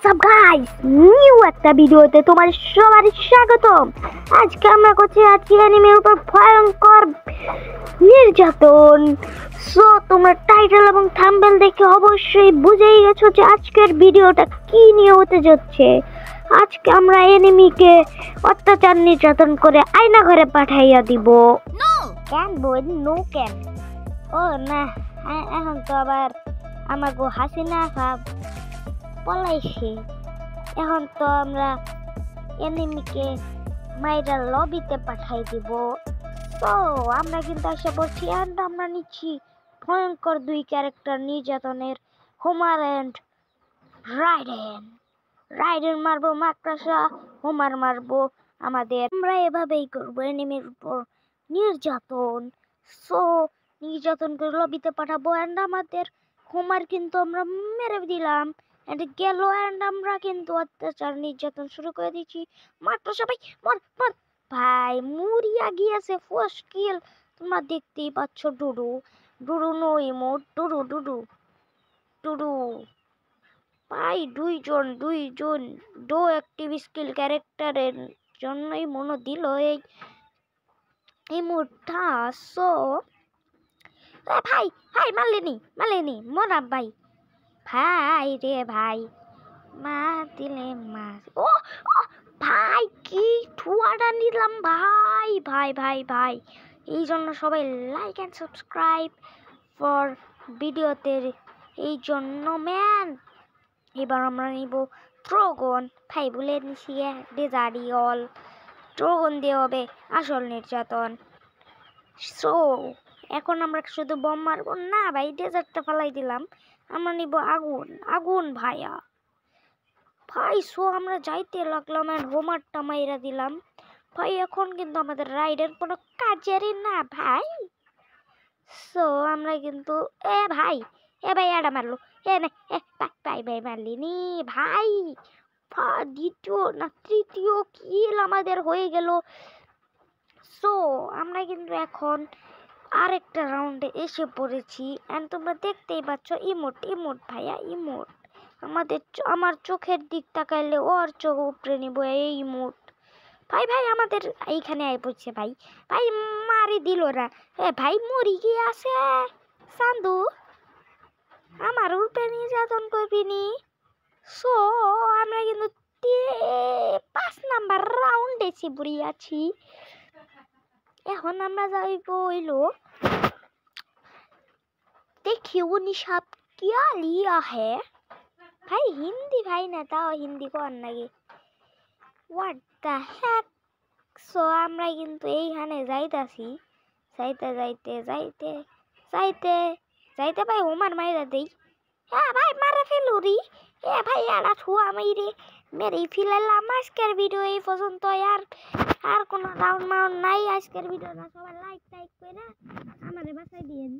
WhatsApp guys, new একটা ভিডিওতে তোমাদের সবারই স্বাগতম। আজকে আমরা করছি অ্যানিমের উপর ভয়ঙ্কর নির্যাতন। সো তোমরা টাইটেল এবং থাম্বনেল দেখে অবশ্যই বুঝেই গেছো যে আজকের ভিডিওটা কি নিয়ে হতে যাচ্ছে। আজকে আমরা এনিমিকে অত্যাচার নির্যাতন করে আয়না ঘরে পাঠাইয়া দিব। কেন বল নো কেন? ও না, এখন তো আবার আমাকে হাসিনা ভাব পলাইছে। এখন তো আমরা এনিমিকে মাইরা লবিতে পাঠাই দিব। তো আমরা কিন্তু এসে পড়ছি এন্ড আমরা নিচ্ছি ভয়ঙ্কর দুই ক্যারেক্টার নির্যাতনের, হোমার এন্ড রাইডেন। রাইডেন মারবো মাকড়াসা, হোমার মারবো আমাদের। আমরা এভাবেই করবো এনিমির উপর নির্যাতন। সো নির্যাতন করে লবিতে পাঠাবো এন্ড আমাদের হোমার কিন্তু আমরা মেরে দিলাম এন্ড গেল এন্ড আমরা কিন্তু অত্যাচার নির্যাতন শুরু করে দিচ্ছি। মাত্র সবাই মর মর। ভাই মুরিয়া গিয়েছে ফার্স্ট কিল, তোমরা দেখতেই পাচ্ছ। ডুডু ডুডু নো ইমোট, ডুডু ডুডু ডুডু ভাই দুইজন ডো অ্যাক্টিভ স্কিল ক্যারেক্টারের জন্যই মনে দিল এই ইমোটটা। সো ভাই ভাই মারলেনি মরা ভাই। ভাই রে ভাই মা দিলে মার। ও ভাই কি ঠুয়াটা নিলাম ভাই ভাই ভাই ভাই। এই জন্য সবাই লাইক অ্যান্ড সাবস্ক্রাইব ফর ভিডিওতে। এই জন্য ম্যান এবার আমরা নিব ড্রাগন। ভাই বলে নিছি ডেজারিয়ল ড্রাগন দিয়ে হবে আসল নির্যাতন। সো এখন আমরা শুধু বম মারবো না ভাই, ডেজার্টটা ফেলাই দিলাম। আমরা নিব আগুন ভাইয়া ভাই। সো আমরা যাইতে লাগলাম আর হোমারটা মাইরা দিলাম ভাই। এখন কিন্তু আমাদের রাইডের কোনো কাজেরই না ভাই। সো আমরা কিন্তু ভাই এটা মারলো না ভাই ভাই মারলিনি ভাই। দ্বিতীয় না তৃতীয় কিল আমাদের হয়ে গেল। সো আমরা কিন্তু এখন আরেকটা রাউন্ডে এসে পড়েছি এন্ড তোমরা দেখতেই পাচ্ছ ইমোট ভাইয়া ইমোট। আমার চোখের দিক তাকাইলে ওর চোখ উপরে নিব এই ইমোট। ভাই আমাদের এইখানে আই পড়ছে ভাই মারি দিল না। ভাই মরি গিয়ে আছে সান্দু, আমার উপরে নির্যাতন করবি নি। সো আমরা কিন্তু 5 নাম্বার রাউন্ডে এসে পড়ে আছি। এখন আমরা যাইব হইলো देखिए वो निशाब क्या लिया है भाई। हिंदी भाई ना ताओ हिंदी কোন লাগে হোয়াট দ্য হ্যাক। সো আমরা কিন্তু এইখানে যাইতাছি যাইতে ভাই হোমার মাইরা দেই। হ্যাঁ ভাই মারা ফেলুরি ভাই আড়া ঠুয়া মাইরে মেরে ফেলালাম। আজকের ভিডিও এই পর্যন্ত। আর কোনো রাউন্ড নাই আজকের ভিডিওটা। সবাই লাইক করে আমারে বাঁচাই দিয়েন।